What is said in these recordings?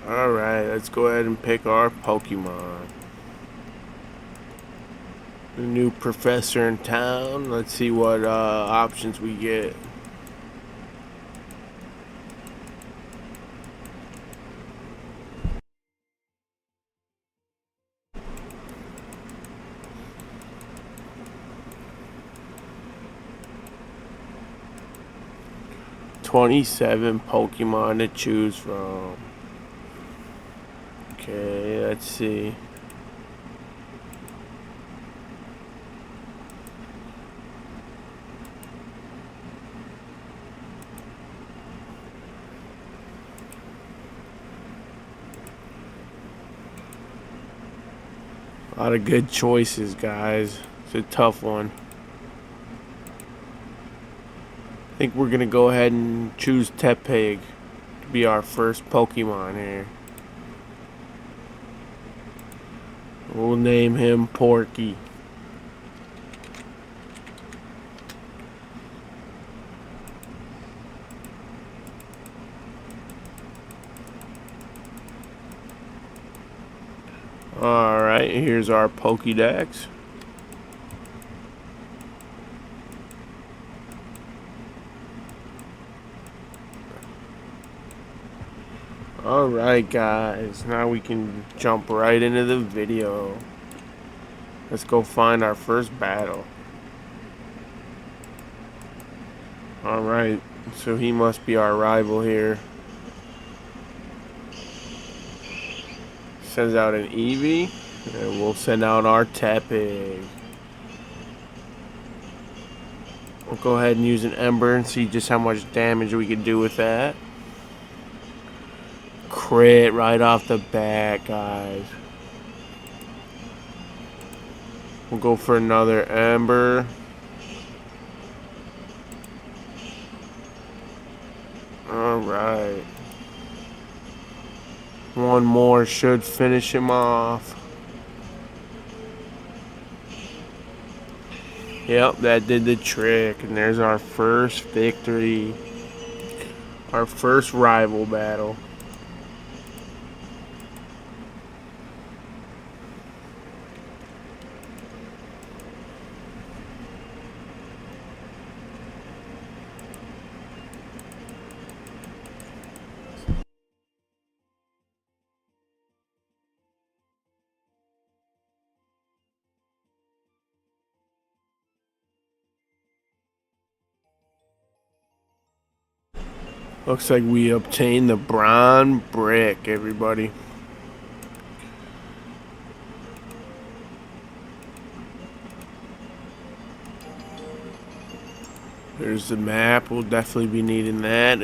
Alright, let's go ahead and pick our Pokemon. The new professor in town. Let's see what options we get. $27 Pokemon to choose from. Okay, let's see. A lot of good choices, guys. It's a tough one. I think we're gonna go ahead and choose Tepig to be our first Pokemon here. We'll name him Porky. Alright, here's our Pokédex. Alright guys, now we can jump right into the video. Let's go find our first battle. Alright, so he must be our rival here. Sends out an Eevee, and we'll send out our Tepig. We'll go ahead and use an Ember and see just how much damage we can do with that. Crit right off the bat, guys. We'll go for another Ember. Alright. One more should finish him off. Yep, that did the trick. And there's our first victory. Our first rival battle. Looks like we obtained the Bronze Brick, everybody. There's the map. We'll definitely be needing that.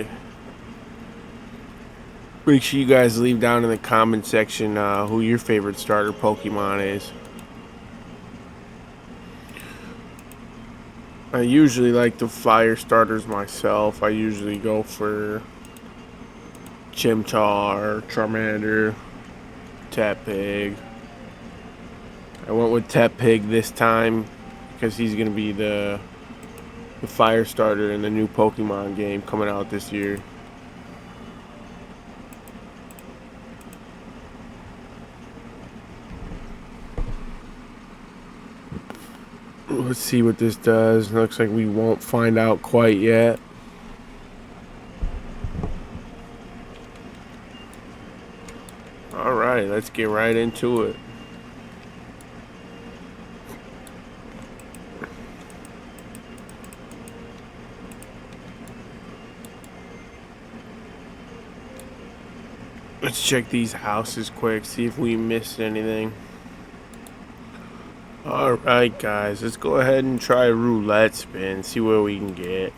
Make sure you guys leave down in the comment section who your favorite starter Pokemon is. I usually like the fire starters myself. I usually go for Chimchar, Charmander, Tepig. I went with Tepig this time because he's going to be the fire starter in the new Pokemon game coming out this year. Let's see what this does. Looks like we won't find out quite yet. Alright, let's get right into it. Let's check these houses quick, see if we missed anything. Alright guys, let's go ahead and try a roulette spin, see what we can get.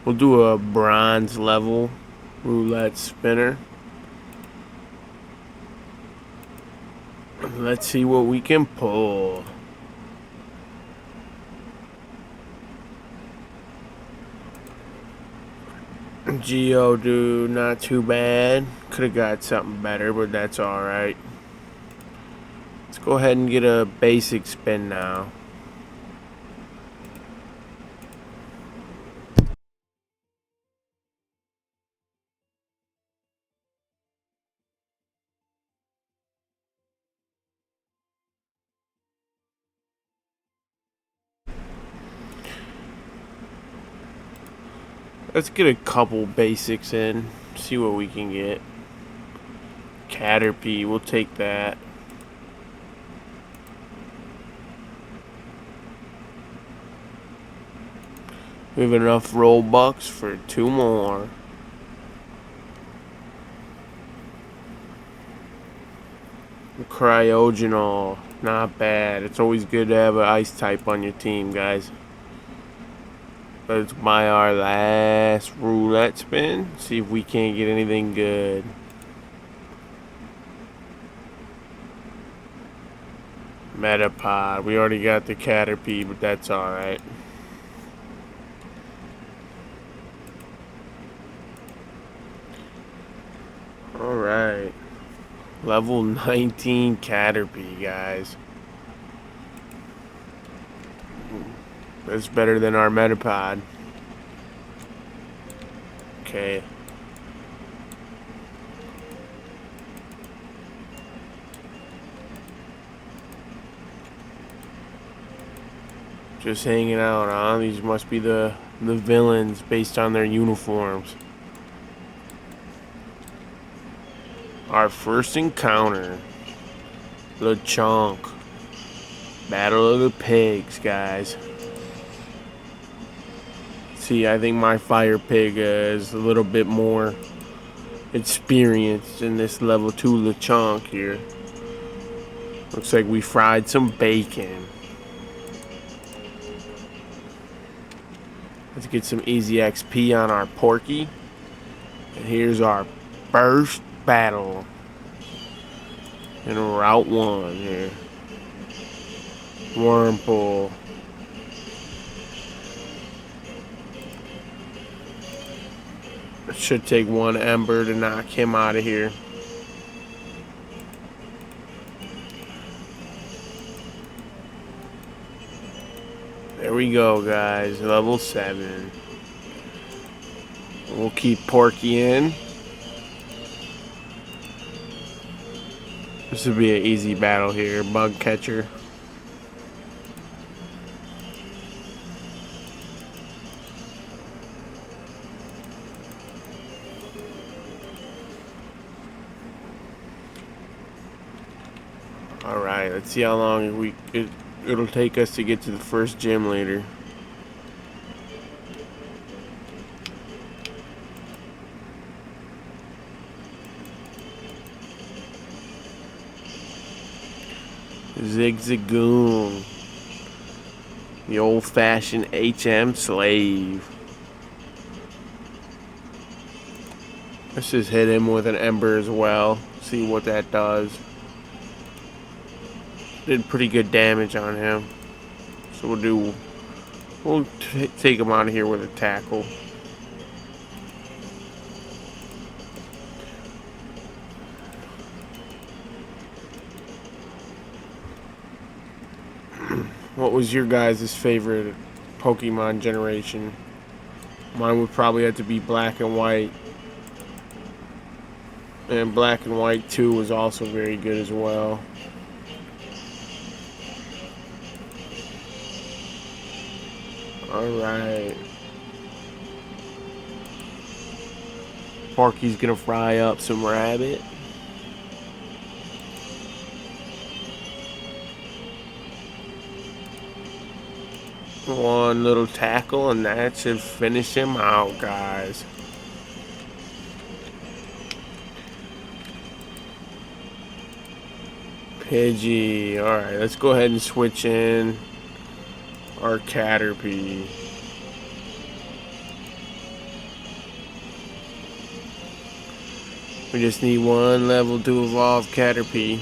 We'll do a bronze level roulette spinner. Let's see what we can pull. Geodude, not too bad. Could have got something better, but that's alright. Let's go ahead and get a basic spin now. Let's get a couple basics in. See what we can get. Caterpie, we'll take that. We have enough Robux for 2 more. Cryogenol, not bad. It's always good to have an ice type on your team, guys. Let's buy our last roulette spin. See if we can't get anything good. Metapod. We already got the Caterpie, but that's alright. Alright. Level 19 Caterpie, guys. That's better than our Metapod. Okay. Just hanging out, huh? These must be the villains based on their uniforms. Our first encounter. LeChonk. Battle of the Pigs, guys. See, I think my fire pig is a little bit more experienced in this level 2 LeChonk here. Looks like we fried some bacon. Let's get some easy XP on our Porky. And here's our first battle in Route 1 here. Wurmple. It should take 1 Ember to knock him out of here. There we go, guys. Level 7. We'll keep Porky in. This would be an easy battle here. Bug catcher. Alright, let's see how long it'll take us to get to the first gym leader. Zigzagoon. The old-fashioned HM slave. Let's just hit him with an Ember as well. See what that does. Did pretty good damage on him. So we'll take him out of here with a tackle. What was your guys' favorite Pokemon generation? Mine would probably have to be Black and White. And Black and White 2 was also very good as well. Alright. Porky's gonna fry up some rabbit. One little tackle and that should finish him out, guys. Pidgey. Alright, let's go ahead and switch in our Caterpie. We just need 1 level to evolve Caterpie.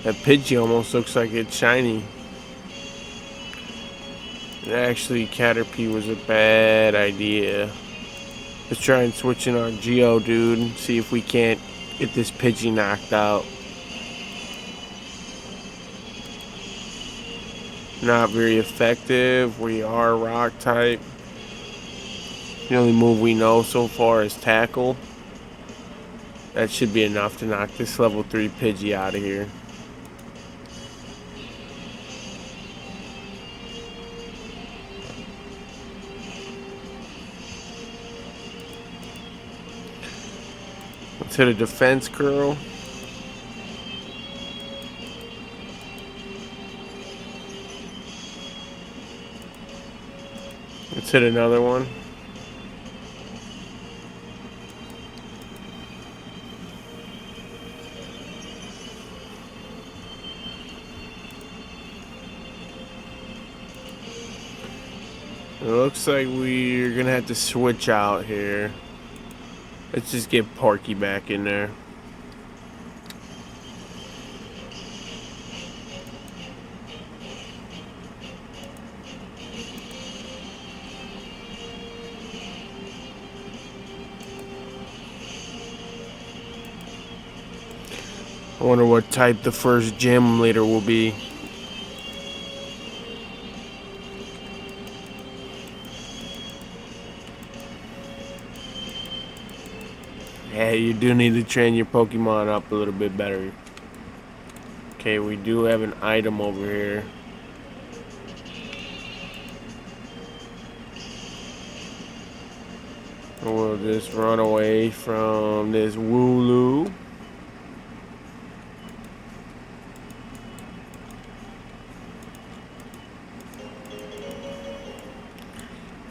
That Pidgey almost looks like it's shiny. Actually, Caterpie was a bad idea. Let's try and switch in our Geodude and see if we can't get this Pidgey knocked out. Not very effective. We are rock type. The only move we know so far is tackle. That should be enough to knock this level 3 Pidgey out of here. Let's hit a defense curl. Let's hit another one. It looks like we're gonna have to switch out here. Let's just get Porky back in there. I wonder what type the first gym leader will be. Yeah, you do need to train your Pokemon up a little bit better. Okay, we do have an item over here. We'll just run away from this Wooloo.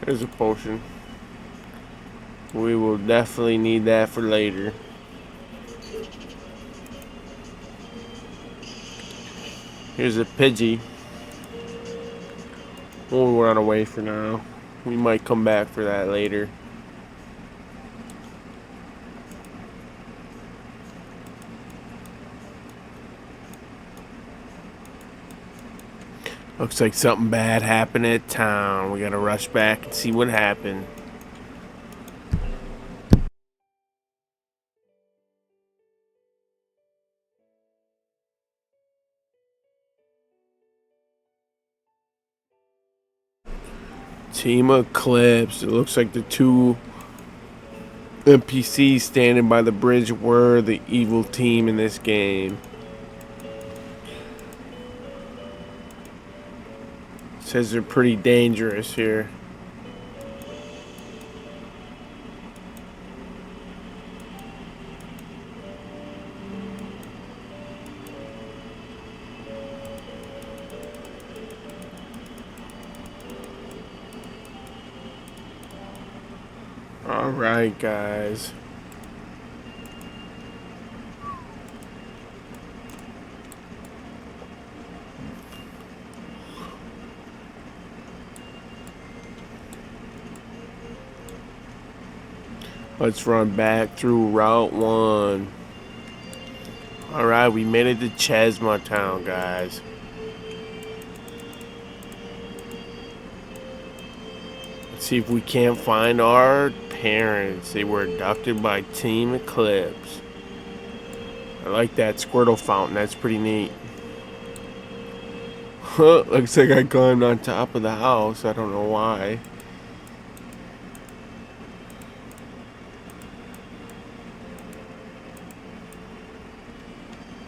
There's a potion. We will definitely need that for later. Here's a Pidgey. We'll run away for now. We might come back for that later. Looks like something bad happened at town. We gotta rush back and see what happened. Team Eclipse. It looks like the two NPCs standing by the bridge were the evil team in this game. It says they're pretty dangerous here. Alright, guys. Let's run back through Route 1. Alright, we made it to Chesma Town, guys. Let's see if we can't find our parents. They were abducted by Team Eclipse. I like that Squirtle fountain. That's pretty neat. Huh, looks like I climbed on top of the house. I don't know why.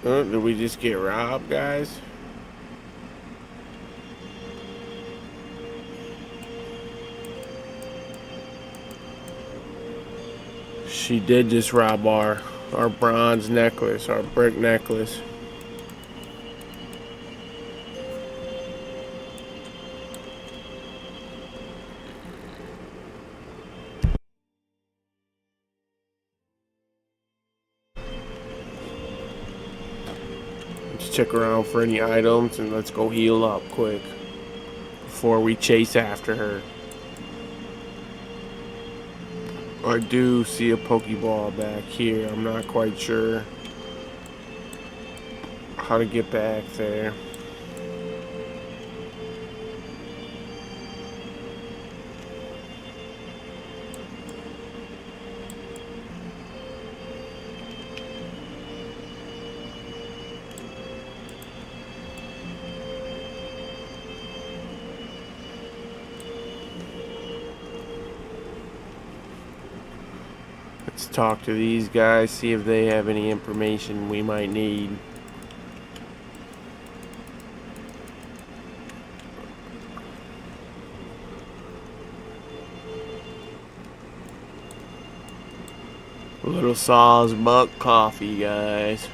Did we just get robbed, guys? She did just rob our bronze necklace, our brick necklace. Let's check around for any items and let's go heal up quick before we chase after her. I do see a Pokeball back here. I'm not quite sure how to get back there. Let's talk to these guys, see if they have any information we might need. A little Sawsbuck coffee, guys.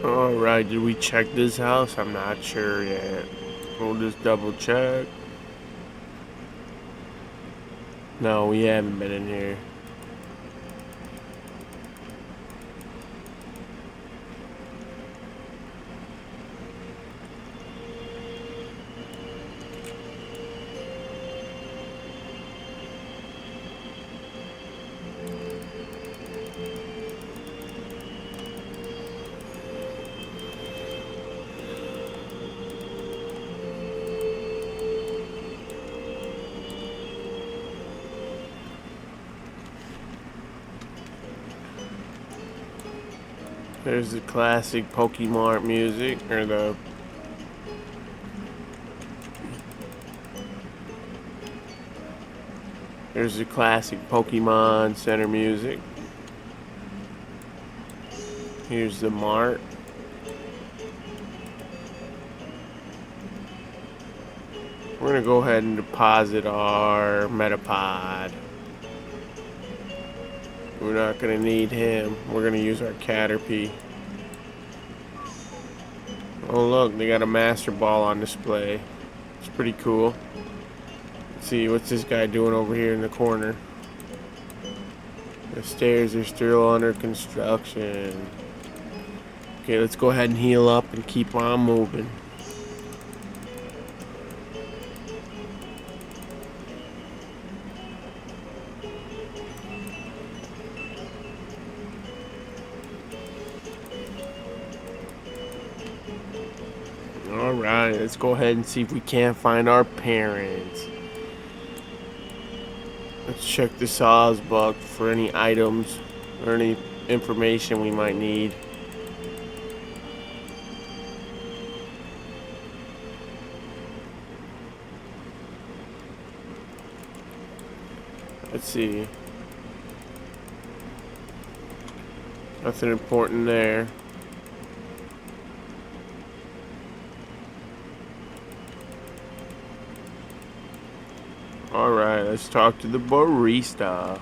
Alright, did we check this house? I'm not sure yet. We'll just double check. No, we haven't been in here. There's the classic Pokemon music, or there's the classic Pokemon Center music. Here's the mart. We're gonna go ahead and deposit our Metapod. We're not gonna need him. We're gonna use our Caterpie. Oh look, they got a Master Ball on display. It's pretty cool. Let's see, what's this guy doing over here in the corner? The stairs are still under construction. Okay, let's go ahead and heal up and keep on moving. Alright, let's go ahead and see if we can't find our parents. Let's check the Sawsbuck for any items or any information we might need. Let's see. Nothing important there. Alright, let's talk to the barista.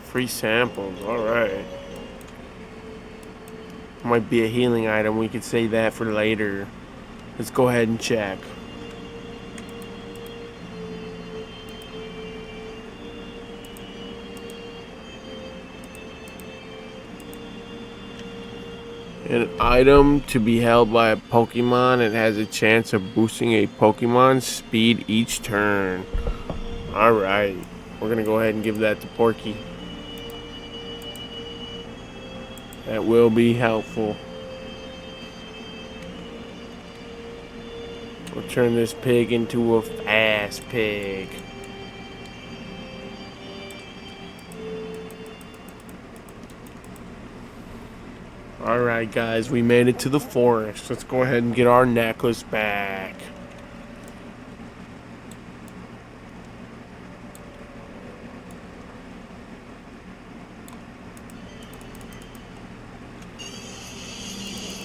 Free samples, alright. Might be a healing item, we could save that for later. Let's go ahead and check. An item to be held by a Pokemon. It has a chance of boosting a Pokemon's speed each turn. Alright. We're going to go ahead and give that to Porky. That will be helpful. We'll turn this pig into a fast pig. Alright guys, we made it to the forest. Let's go ahead and get our necklace back.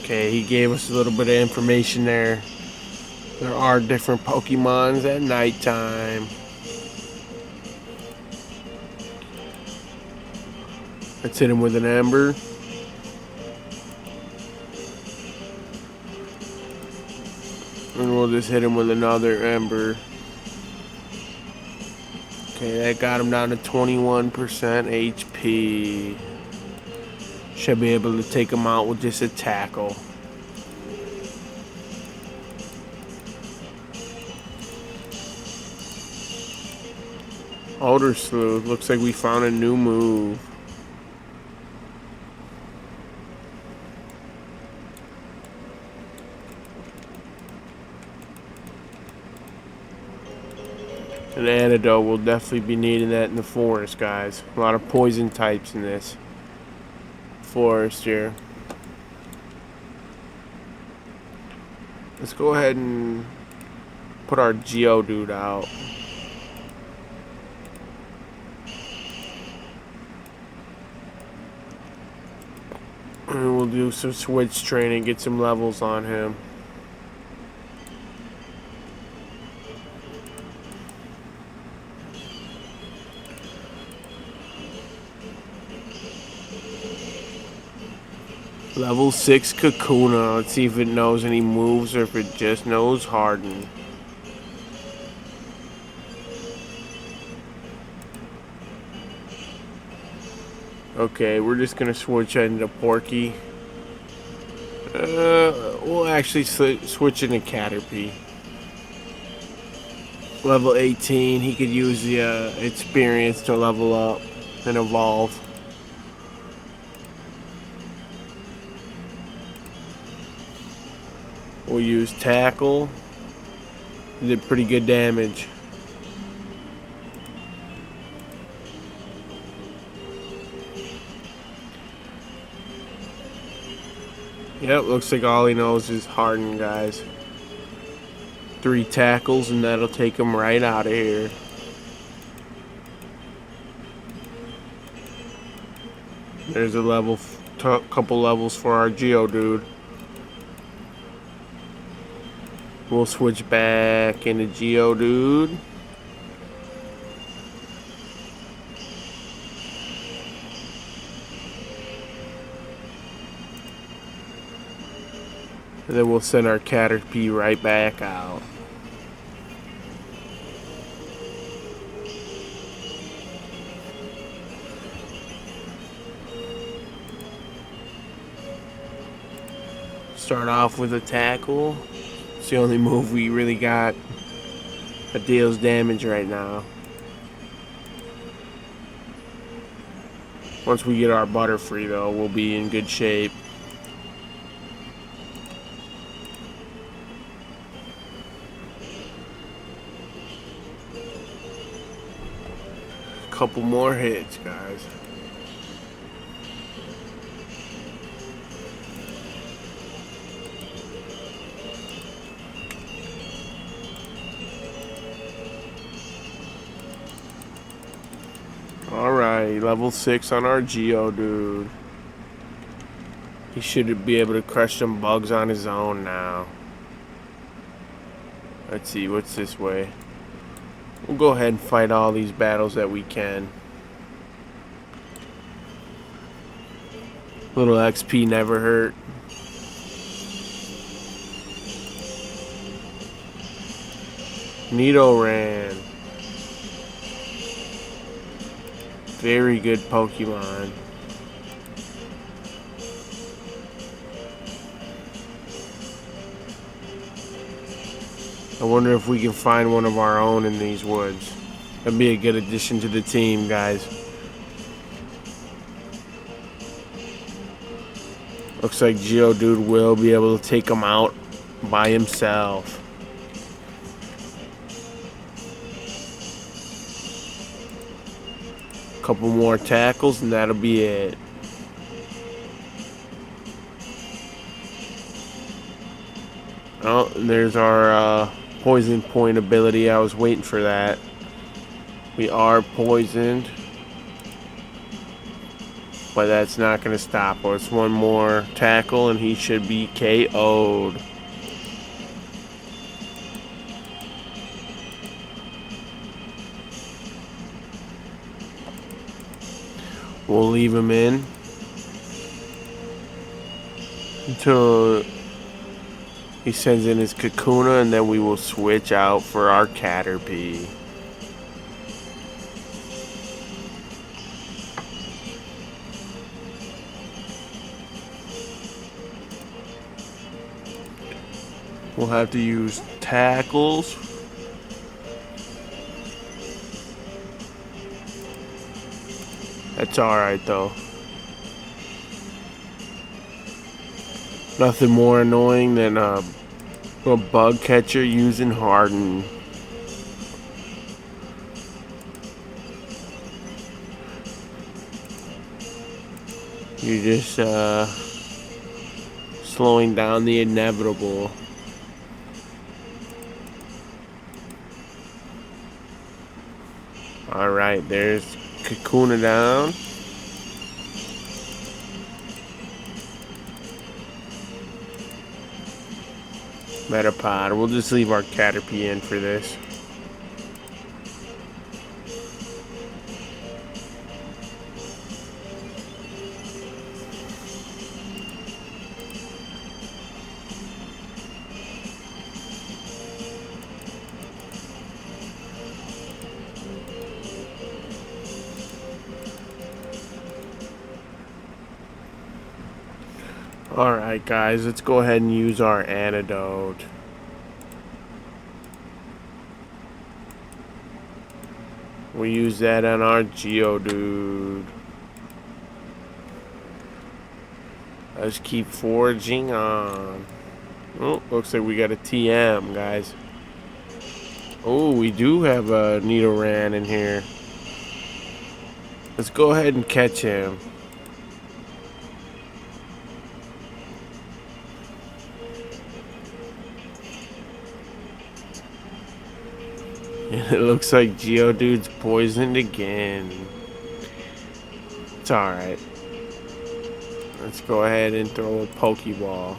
Okay, he gave us a little bit of information there. There are different Pokemons at nighttime. Let's hit him with an Ember. And we'll just hit him with another Ember. Okay, that got him down to 21% HP. Should be able to take him out with just a tackle. Older Sleuth. Looks like we found a new move. An antidote, we'll definitely be needing that in the forest, guys. A lot of poison types in this. forest here. Let's go ahead and put our Geodude out. And we'll do some switch training, get some levels on him. Level 6 Kakuna. Let's see if it knows any moves or if it just knows Harden. Okay, we're just gonna switch into Porky. We'll actually switch into Caterpie. Level 18, he could use the experience to level up and evolve. We'll use Tackle. Did pretty good damage. Yep, looks like all he knows is Harden, guys. 3 tackles and that'll take him right out of here. There's a couple levels for our Geodude. We'll switch back into Geodude. And then we'll send our Caterpie right back out. Start off with a tackle. It's the only move we really got that deals damage right now. Once we get our Butterfree though, we'll be in good shape. Couple more hits, guys. Alright, level 6 on our Geodude. He should be able to crush some bugs on his own now. Let's see, what's this way? We'll go ahead and fight all these battles that we can. Little XP never hurt. Nidoran. Very good Pokemon. I wonder if we can find one of our own in these woods. That'd be a good addition to the team, guys. Looks like Geodude will be able to take him out by himself. Couple more tackles and that'll be it. Oh, and there's our poison point ability. I was waiting for that. We are poisoned, but that's not going to stop us. One more tackle and he should be KO'd. We'll leave him in until he sends in his Kakuna, and then we will switch out for our Caterpie. We'll have to use tackles. That's alright though. Nothing more annoying than a bug catcher using Harden. You're just slowing down the inevitable. Alright, there's Kakuna down. Metapod. We'll just leave our Caterpie in for this. Alright guys, let's go ahead and use our antidote. We use that on our Geodude. Let's keep forging on. Oh, looks like we got a TM, guys. Oh, we do have a Nidoran in here. Let's go ahead and catch him. It looks like Geodude's poisoned again. It's alright. Let's go ahead and throw a Pokeball.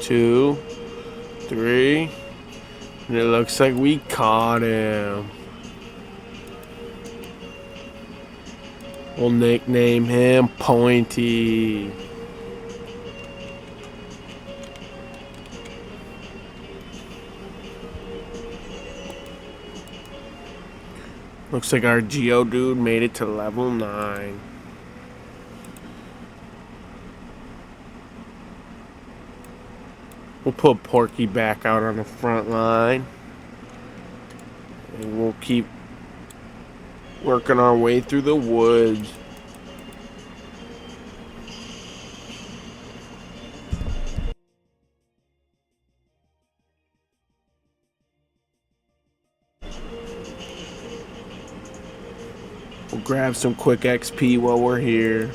Two, three, and it looks like we caught him. We'll nickname him Pointy. Looks like our Geodude made it to level 9. We'll put Porky back out on the front line. And we'll keep working our way through the woods. We'll grab some quick XP while we're here.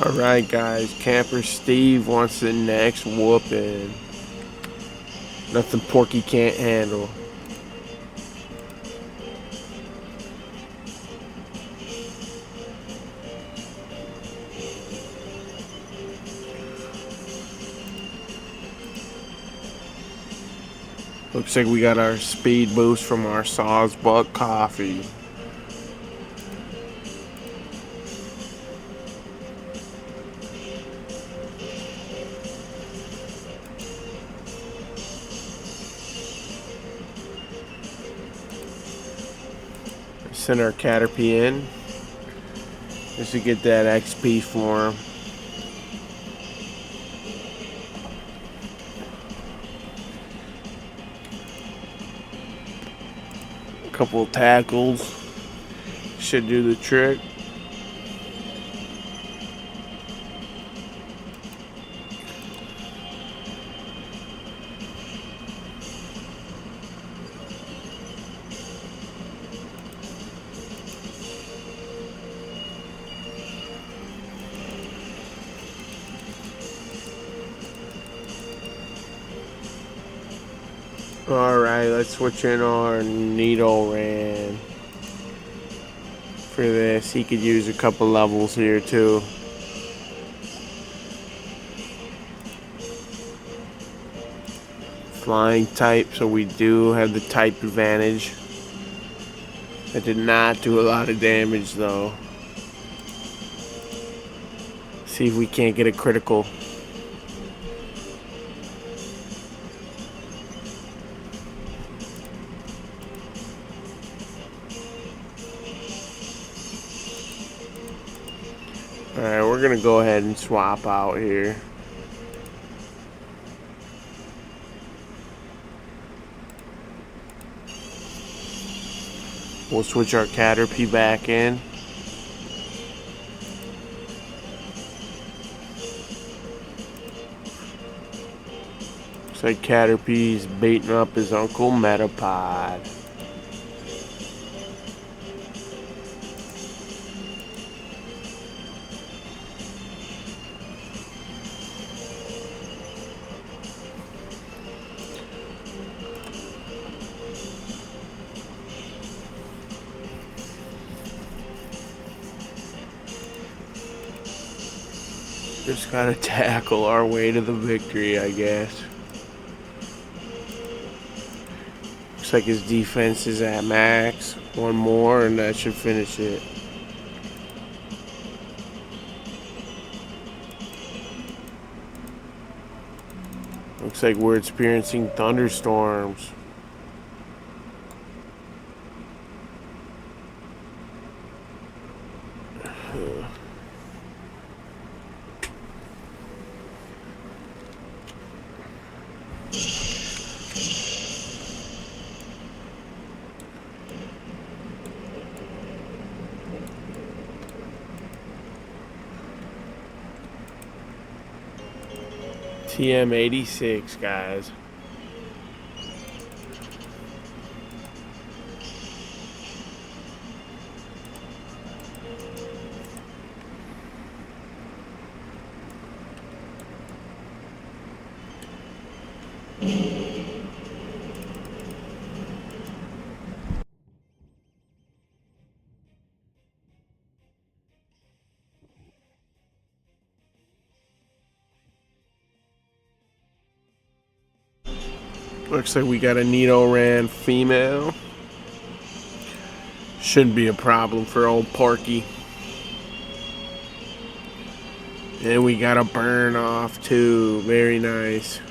Alright guys, Camper Steve wants the next whooping. Nothing Porky can't handle. Looks like we got our speed boost from our Sawsbuck coffee. Send our Caterpie in just to get that XP for him. A couple of tackles should do the trick. Alright, let's switch in our Nidoran for this. He could use a couple levels here too. Flying type, so we do have the type advantage. That did not do a lot of damage though. See if we can't get a critical. Alright, we're gonna go ahead and swap out here. We'll switch our Caterpie back in. Looks like Caterpie's baiting up his Uncle Metapod. Just gotta tackle our way to the victory, I guess. Looks like his defense is at max. One more and that should finish it. Looks like we're experiencing thunderstorms. TM86, guys. Looks like we got a Nidoran female. Shouldn't be a problem for old Porky. And we got a burn off too. Very nice.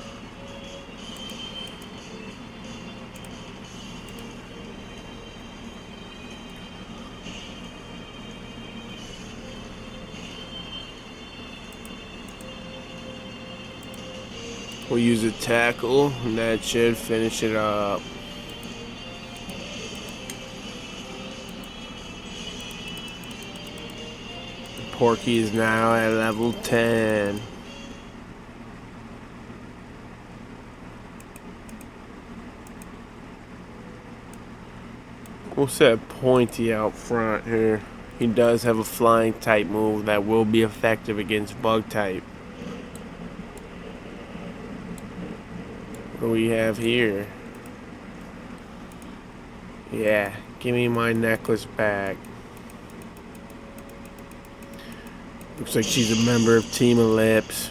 We'll use a tackle, and that should finish it up. Porky is now at level 10. We'll set Pointy out front here. He does have a flying type move that will be effective against bug type. What do we have here? Yeah, give me my necklace back. Looks like she's a member of Team Ellipse.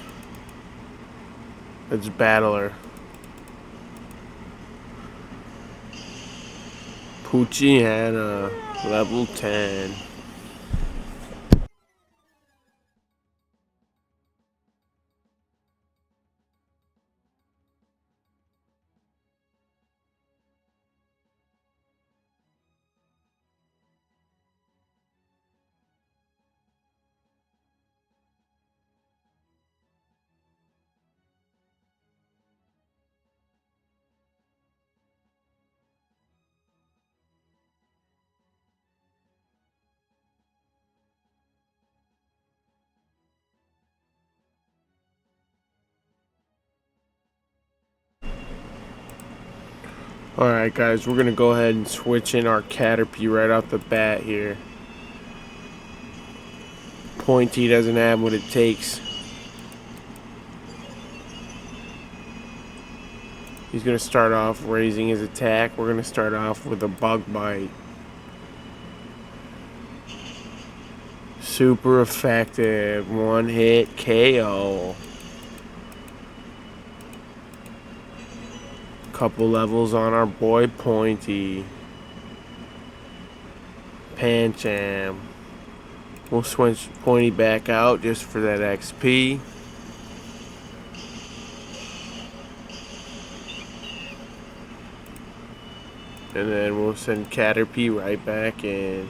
Let's battle her. Poochyena, level 10. Alright guys, we're going to go ahead and switch in our Caterpie right off the bat here. Pointy doesn't have what it takes. He's going to start off raising his attack. We're going to start off with a Bug Bite. Super effective. One hit KO. Couple levels on our boy Pointy. Pancham. We'll switch Pointy back out just for that XP. And then we'll send Caterpie right back in.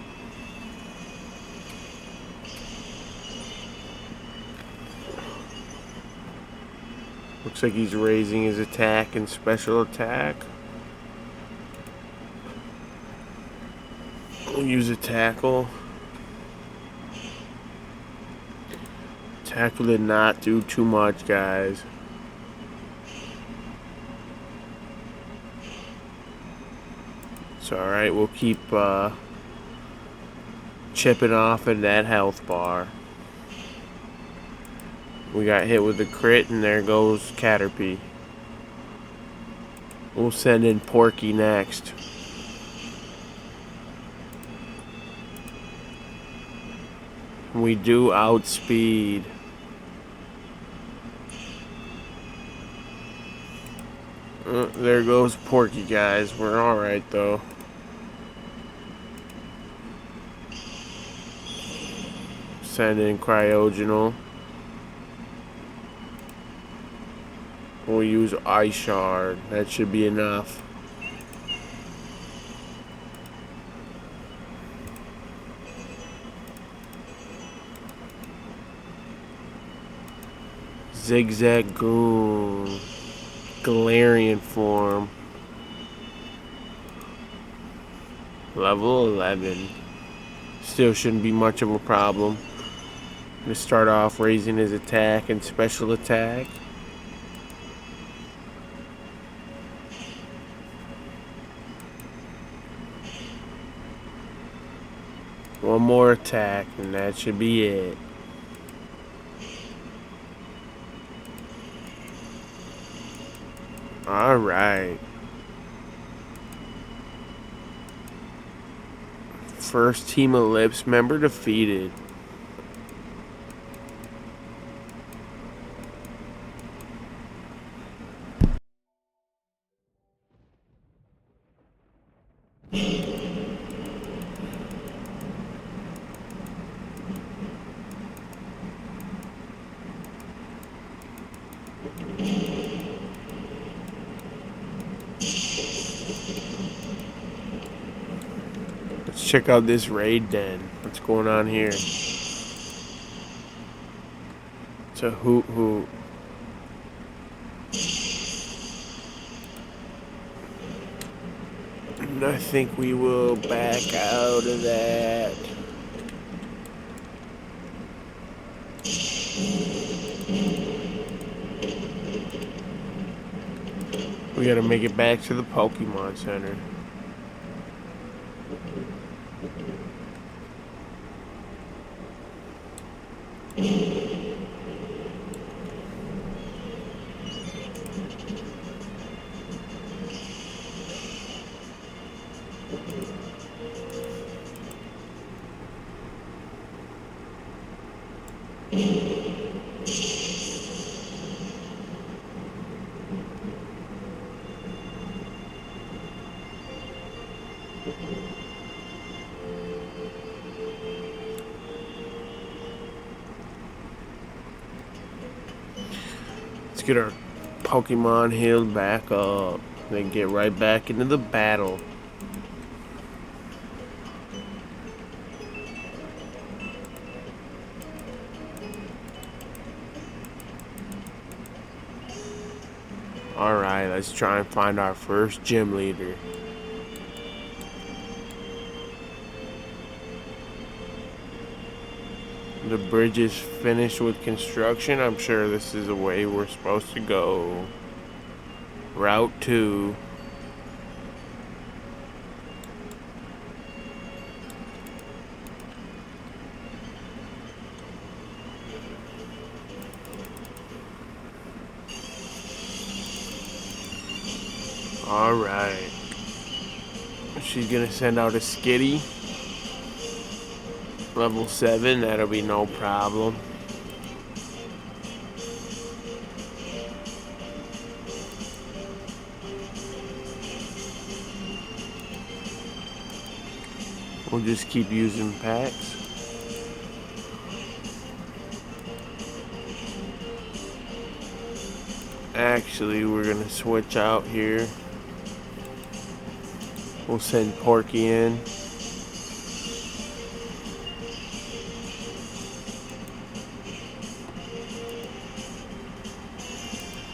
Looks like he's raising his attack and special attack. We'll use a tackle. Tackle did not do too much, guys. It's alright, we'll keep chipping off at that health bar. We got hit with a crit, and there goes Caterpie. We'll send in Porky next. We do outspeed. There goes Porky, guys. We're alright, though. Send in Cryogenal. We'll use Ice Shard. That should be enough. Zigzag Goon. Galarian form. Level 11. Still shouldn't be much of a problem. I'm going to start off raising his attack and special attack. One more attack, and that should be it. Alright. First Team Ellipse member defeated. Let's check out this raid den. What's going on here? It's a hoot hoot. And I think we will back out of that. We gotta make it back to the Pokemon Center. Let's get our Pokemon healed back up. Then get right back into the battle. Alright, let's try and find our first gym leader. The bridge is finished with construction. I'm sure this is the way we're supposed to go. Route 2. Alright. She's gonna send out a Skitty. Level 7, that'll be no problem. We'll just keep using packs. Actually, we're gonna switch out here. We'll send Porky in.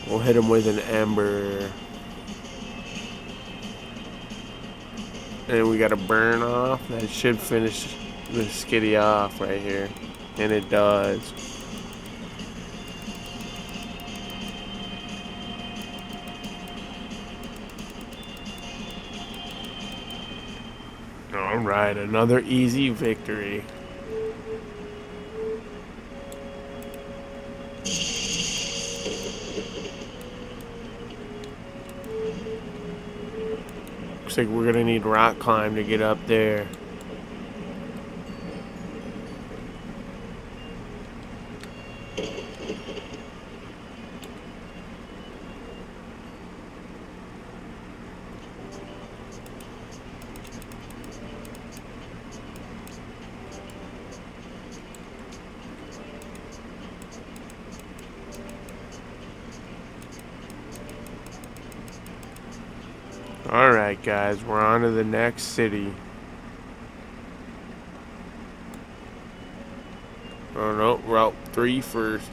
We'll hit him with an Ember. And we got a burn off. That should finish the skiddy off right here. And it does. Alright, another easy victory. Looks like we're gonna need rock climb to get up there. Alright guys, we're on to the next city. Oh no, Route 3 first.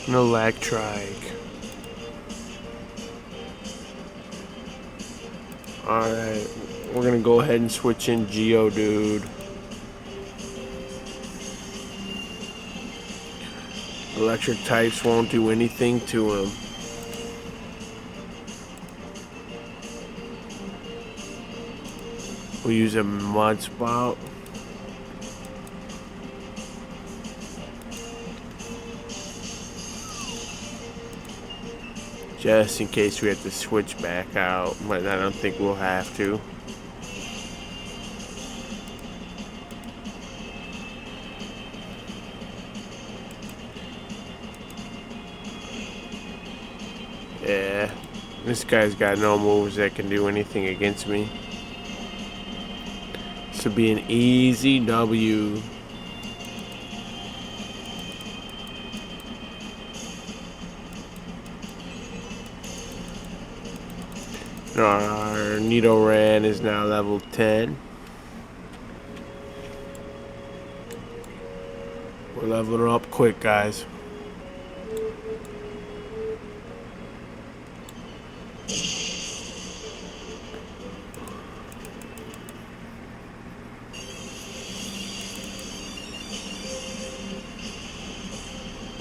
An electric. Alright, we're gonna go ahead and switch in Geodude. Electric types won't do anything to him. We'll use a mud spout. Just in case we have to switch back out, but I don't think we'll have to. Yeah, this guy's got no moves that can do anything against me. This will be an easy W. Our Nidoran is now level 10. We're leveling up quick, guys.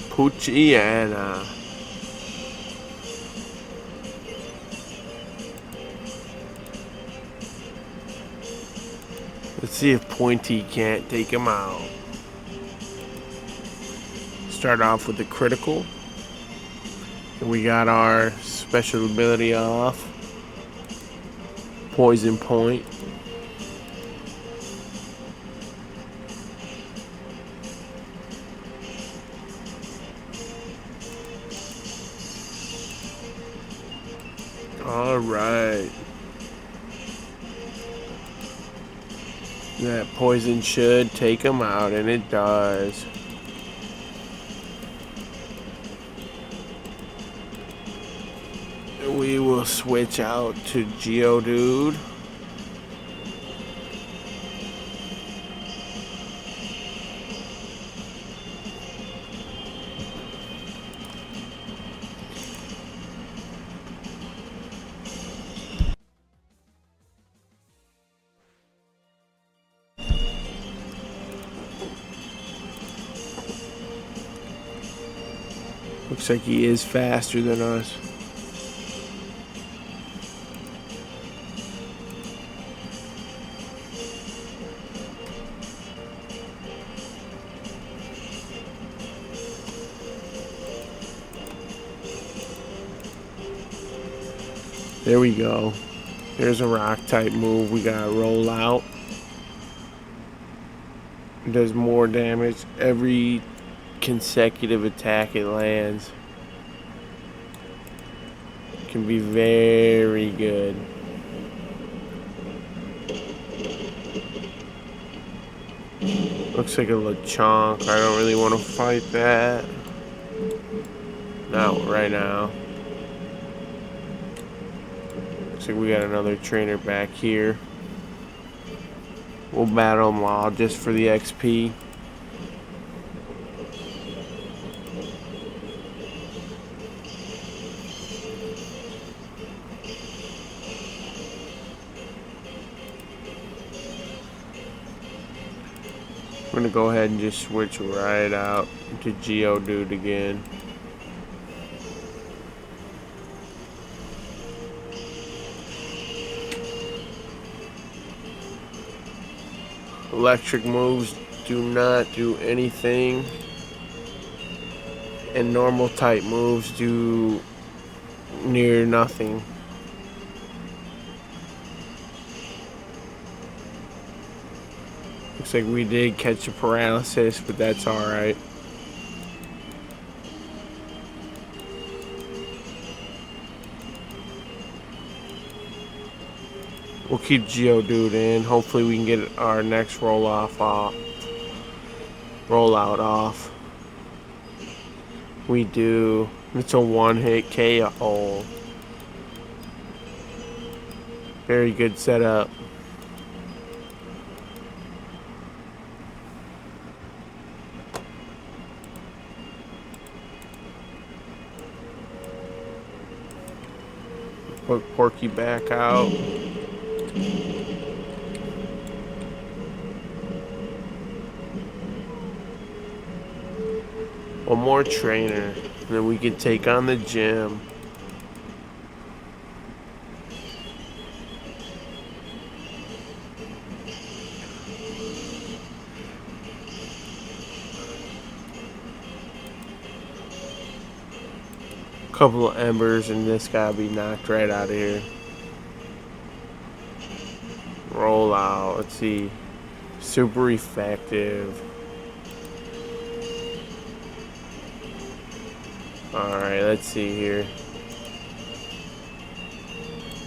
Poochyena. Let's see if Pointy can't take him out. Start off with the critical. We got our special ability off. Poison Point. Alright. That poison should take him out, and it does. We will switch out to Geodude. Looks like he is faster than us. There we go. There's a rock type move. We got roll out. It does more damage every consecutive attack it lands. Can be very good. Looks like a Lechonk. I don't really want to fight that. Not right now. Looks like we got another trainer back here. We'll battle them all just for the XP. I'm gonna go ahead and just switch right out to Geodude again. Electric moves do not do anything, and normal type moves do near nothing. Looks like we did catch a paralysis, but that's alright. We'll keep Geodude in. Hopefully we can get our next rollout off. We do. It's a one-hit KO. Very good setup. Put Porky back out. One more trainer, and then we can take on the gym. Couple of embers, and this gotta be knocked right out of here. Roll out. Let's see. Super effective. Alright, let's see here.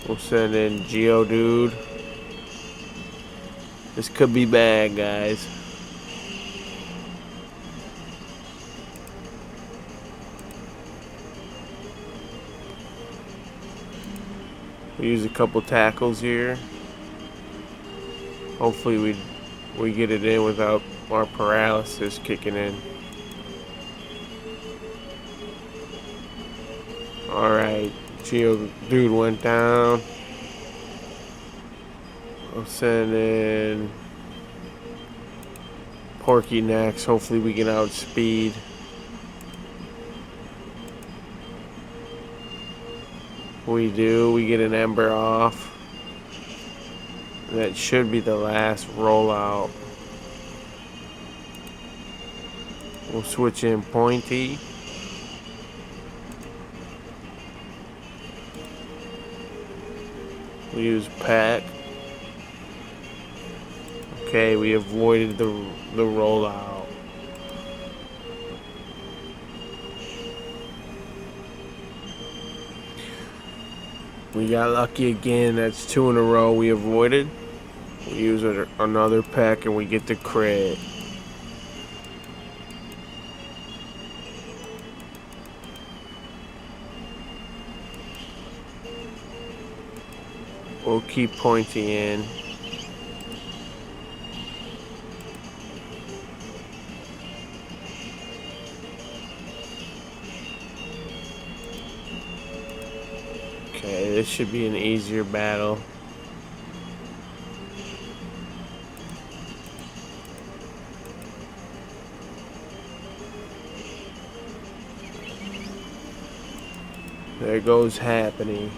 We'll send in Geodude. This could be bad, guys. We use a couple tackles here. Hopefully we get it in without our paralysis kicking in. Alright, Geodude went down. I'll send in Porky next. Hopefully we can outspeed. We do. We get an Ember off. That should be the last rollout. We'll switch in Pointy. We'll use Pack. Okay, we avoided the rollout. We got lucky again. That's 2 in a row we avoided. We use another pack and we get the crit. We'll keep Pointy in. Okay, this should be an easier battle. There goes happening.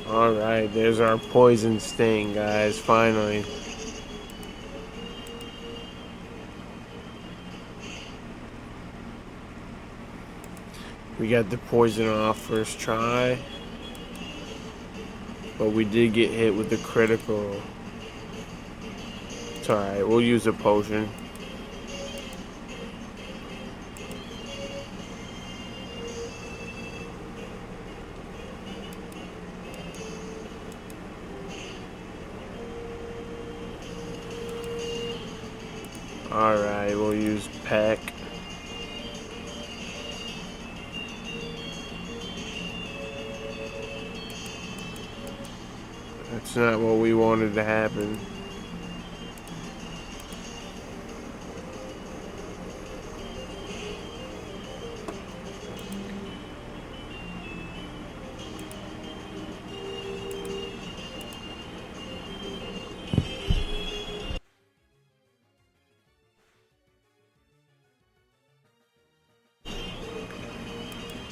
Alright, there's our poison sting, guys, finally. We got the poison off first try. But we did get hit with the critical. It's alright, we'll use a potion. Alright, we'll use Peck. It's not what we wanted to happen.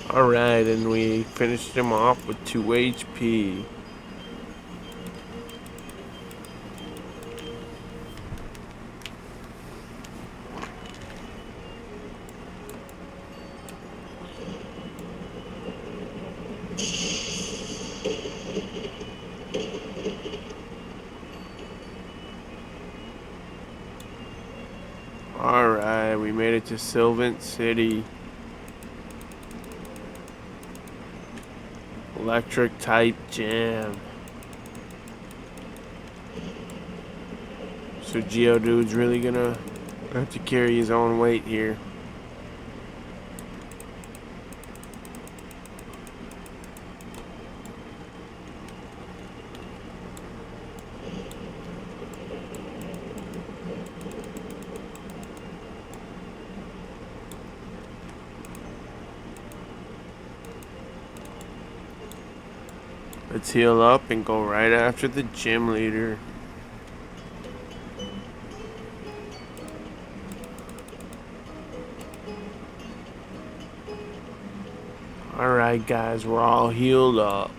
Alright, and we finished him off with 2 HP. Alright, we made it to Sylvan City. Electric type jam. So Geodude's really gonna have to carry his own weight here. Let's heal up and go right after the gym leader. Alright guys, we're all healed up.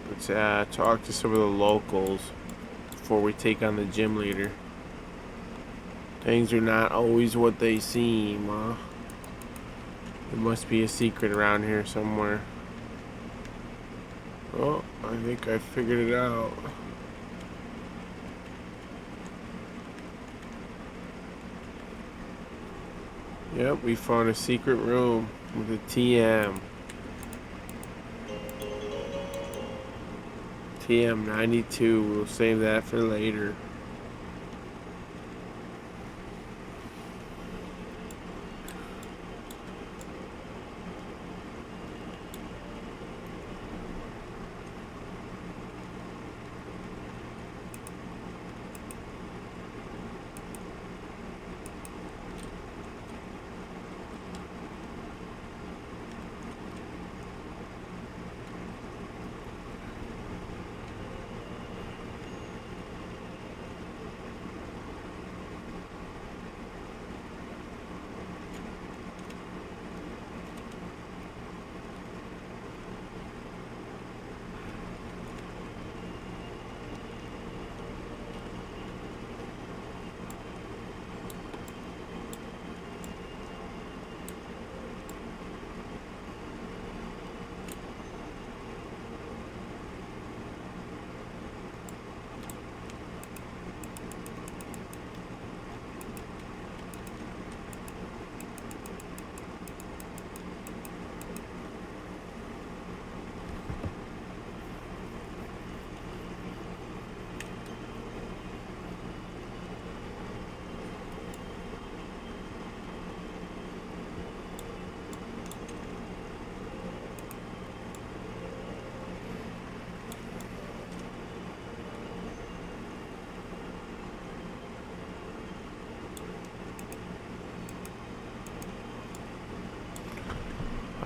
Let's talk to some of the locals before we take on the gym leader. Things are not always what they seem, huh? There must be a secret around here somewhere. Oh, I think I figured it out. Yep, we found a secret room with a TM. TM92, we'll save that for later.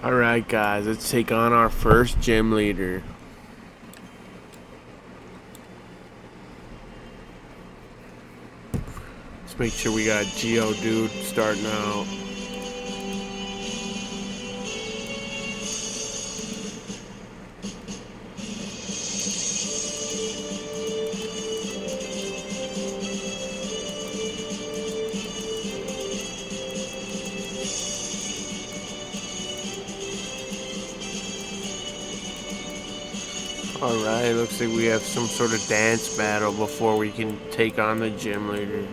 Alright guys, let's take on our first gym leader. Let's make sure we got Geodude starting out. Alright, looks like we have some sort of dance battle before we can take on the gym leader.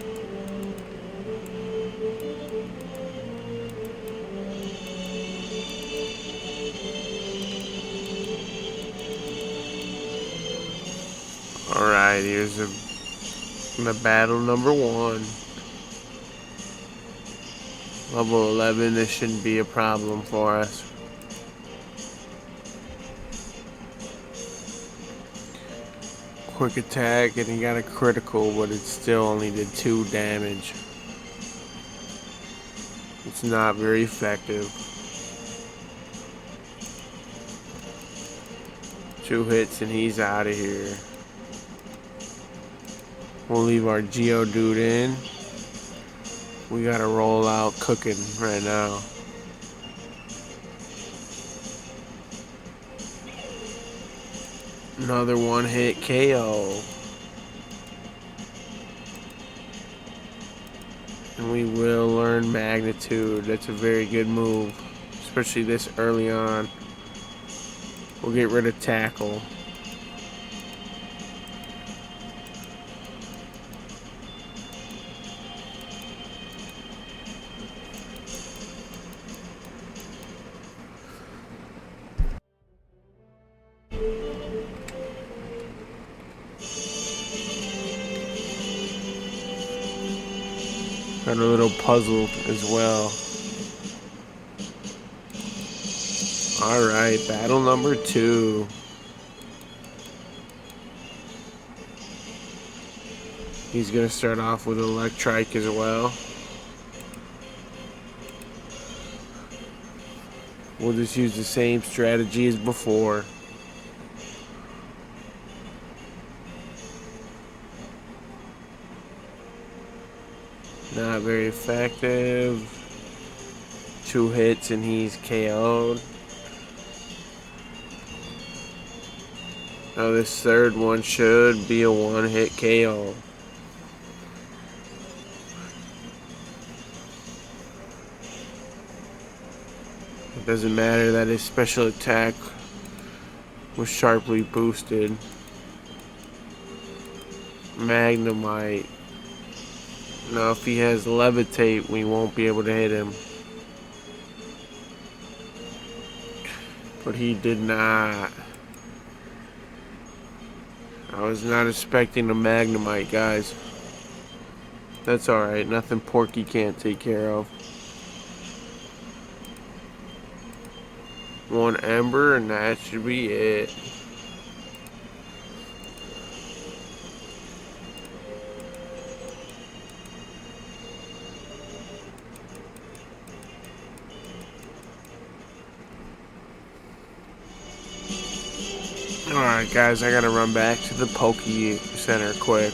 Alright, here's the battle number 1. Level 11, this shouldn't be a problem for us. quick attack, and he got a critical, but it still only did 2 damage. It's not very effective. 2 hits and he's out of here. We'll leave our Geodude in. We gotta roll out cooking right now. Another 1-hit KO. And we will learn Magnitude. That's a very good move, especially this early on. We'll get rid of Tackle. Got a little puzzle as well. Alright, battle number 2. He's going to start off with Electrike as well. We'll just use the same strategy as before. Not very effective. 2 hits and he's KO'd. Now this third one should be a 1-hit KO. It doesn't matter that his special attack was sharply boosted. Magnemite. Now if he has Levitate, we won't be able to hit him. But he did not. I was not expecting a Magnemite, guys. That's alright. Nothing Porky can't take care of. 1 Ember, and that should be it. Alright guys, I gotta run back to the Poke Center quick.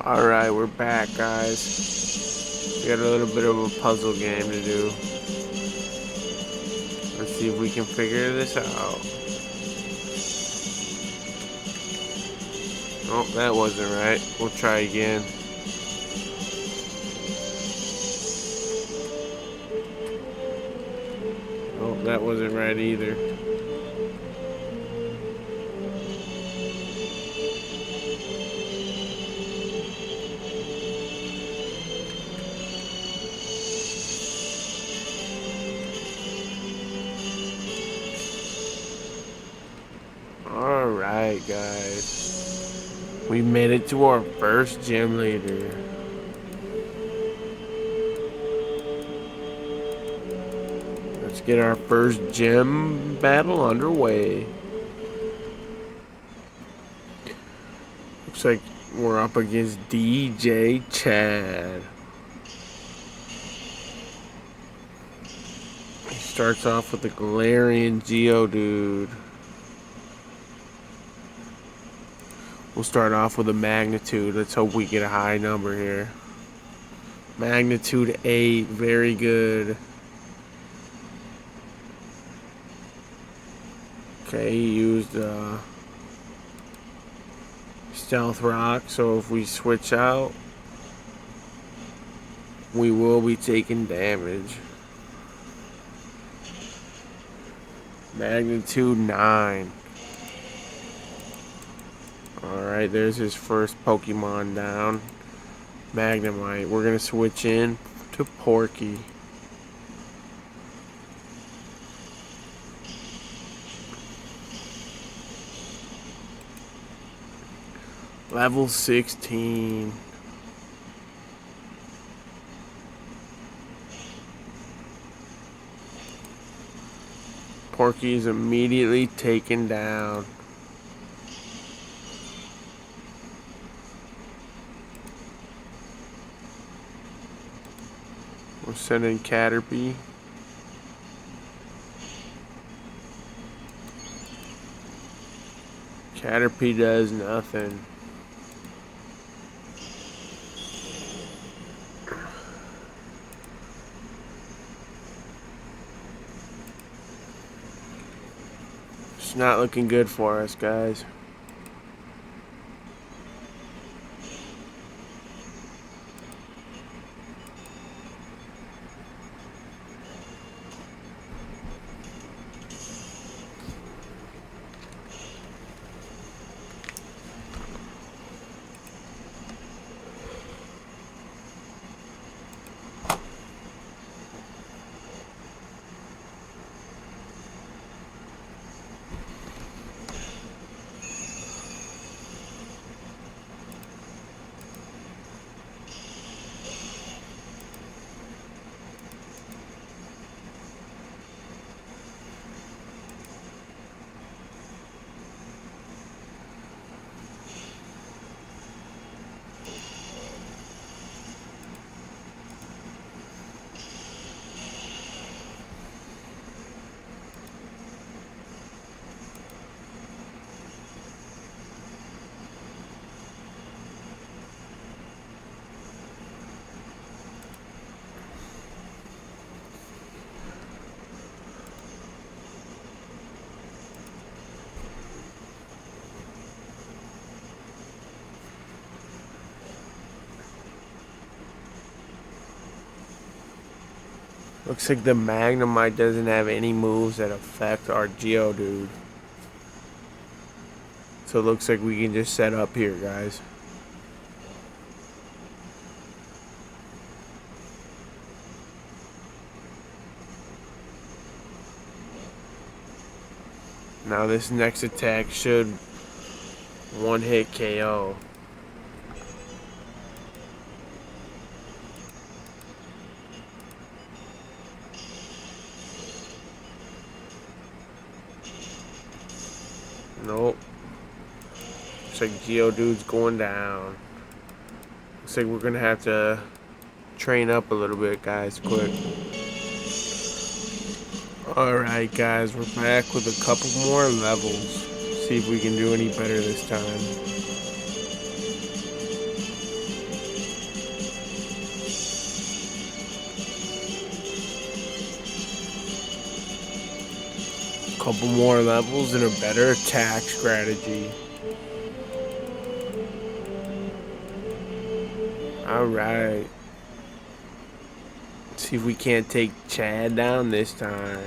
Alright, we're back, guys. We got a little bit of a puzzle game to do. Let's see if we can figure this out. Oh, that wasn't right. We'll try again. Oh, that wasn't right either. Alright guys, we made it to our first gym leader. Let's get our first gym battle underway. Looks like we're up against DJ Chad. He starts off with the Galarian Geodude. We'll start off with a magnitude. Let's hope we get a high number here. Magnitude 8, very good. Okay, he used stealth rock, so if we switch out, we will be taking damage. Magnitude 9. Alright, there's his first Pokemon down. Magnemite. We're going to switch in to Porky. Level 16. Porky is immediately taken down. We're sending Caterpie. Caterpie does nothing. It's not looking good for us, guys. Looks like the Magnemite doesn't have any moves that affect our Geodude. So it looks like we can just set up here, guys. Now this next attack should one-hit KO. Nope. Looks like Geodude's going down. Looks like we're gonna have to train up a little bit, guys, quick. Alright, guys, we're back with a couple more levels. See if we can do any better this time. Couple more levels and a better attack strategy. Alright. See if we can't take Chad down this time.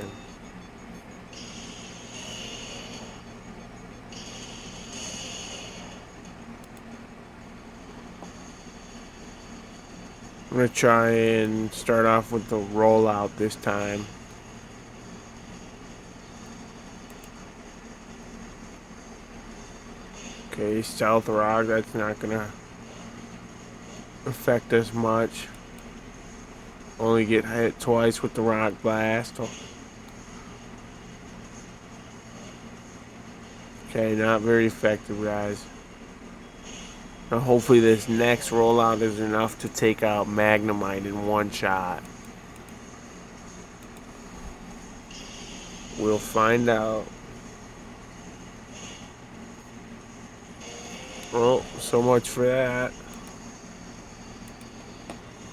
I'm gonna try and start off with the rollout this time. Okay, Stealth Rock, that's not gonna affect us much. Only get hit twice with the Rock Blast. Okay, not very effective, guys. Now hopefully this next rollout is enough to take out Magnemite in one shot. We'll find out. Well, so much for that.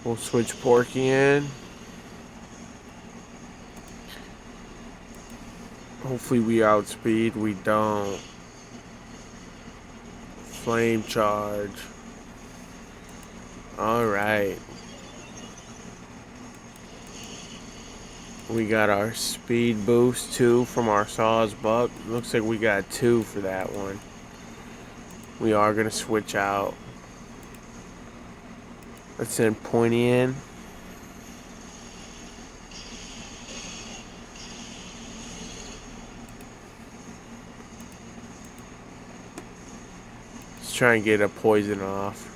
We'll switch Porky in. Hopefully we outspeed. We don't. Flame charge. Alright. We got our speed boost too from our Saw's Buck. Looks like we got 2 for that one. We are going to switch out. Let's send Pointy in. Let's try and get a poison off.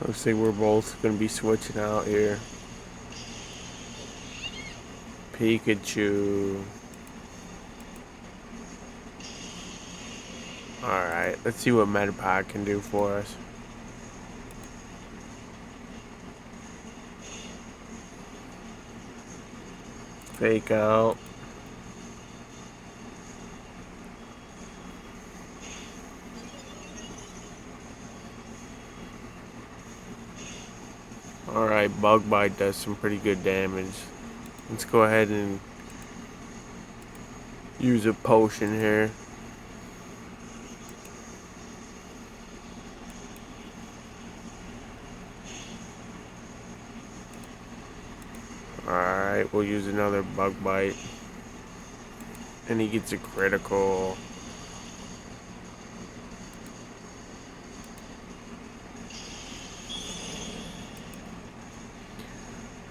Looks like we're both going to be switching out here. Pikachu. Alright, let's see what Metapod can do for us. Fake out. Alright, Bug Bite does some pretty good damage. Let's go ahead and use a potion here. Alright, we'll use another Bug Bite. And he gets a critical.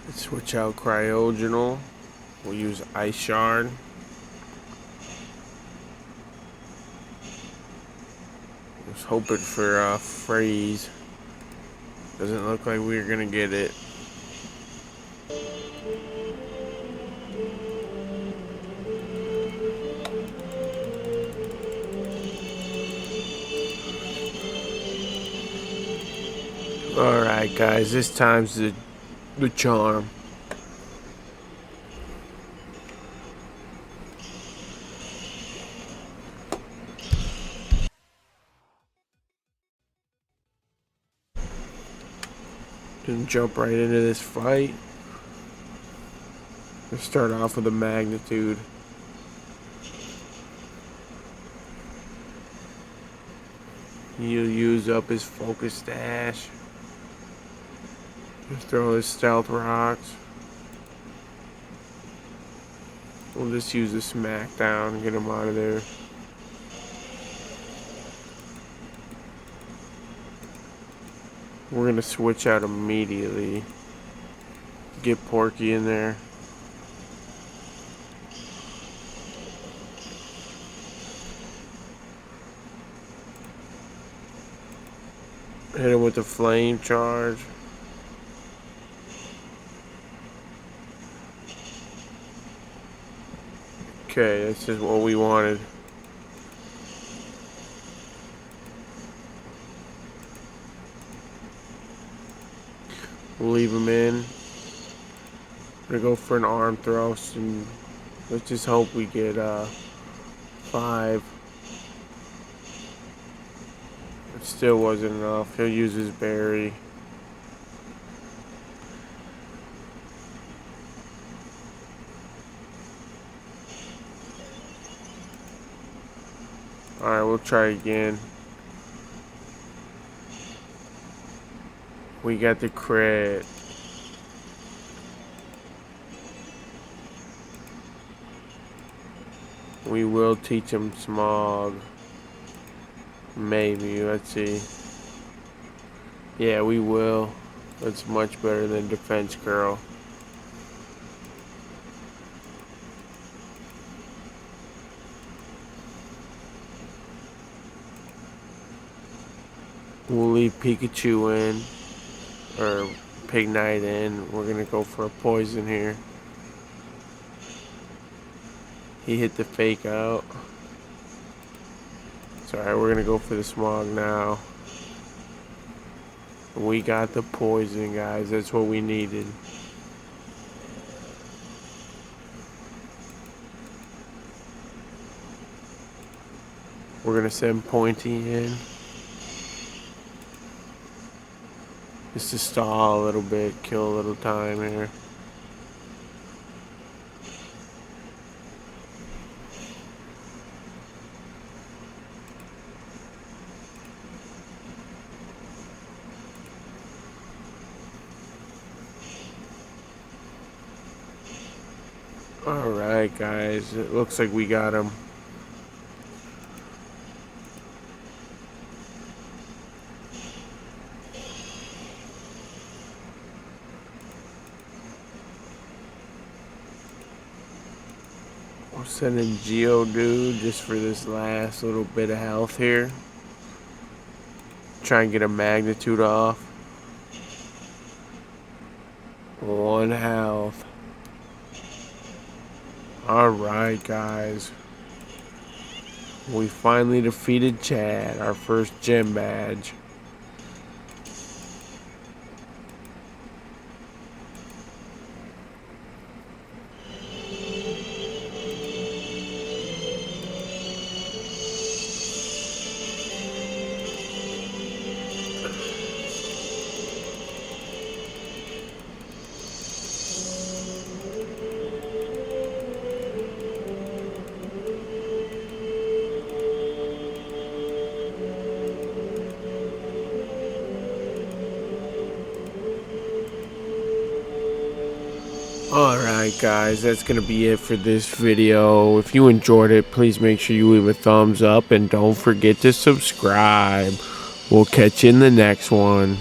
Let's switch out Cryogonal. We'll use Ice Shard. Was hoping for freeze. Doesn't look like we're gonna get it. Alright guys, this time's the charm. Gonna jump right into this fight. Let's start off with a magnitude. He'll use up his focus dash. Just throw his stealth rocks. We'll just use the smackdown and get him out of there. We're gonna switch out immediately. Get Porky in there. Hit him with the flame charge. Okay, this is what we wanted. We'll leave him in. We're gonna go for an arm thrust and let's just hope we get 5. It still wasn't enough. He'll use his berry. Alright, we'll try again. We got the crit. We will teach him Smog. Maybe, let's see. Yeah, we will. That's much better than Defense Curl. We'll leave Pikachu in, or Pignite in. We're gonna go for a poison here. He hit the fake out. It's alright, we're gonna go for the smog now. We got the poison, guys. That's what we needed. We're gonna send Pointy in. Just to stall a little bit, kill a little time here. Alright, guys. It looks like we got him. We're sending Geodude just for this last little bit of health here. Try and get a magnitude off. 1 health. Alright, guys. We finally defeated Chad, our first gym badge. Alright guys, that's going to be it for this video. If you enjoyed it, please make sure you leave a thumbs up and don't forget to subscribe. We'll catch you in the next one.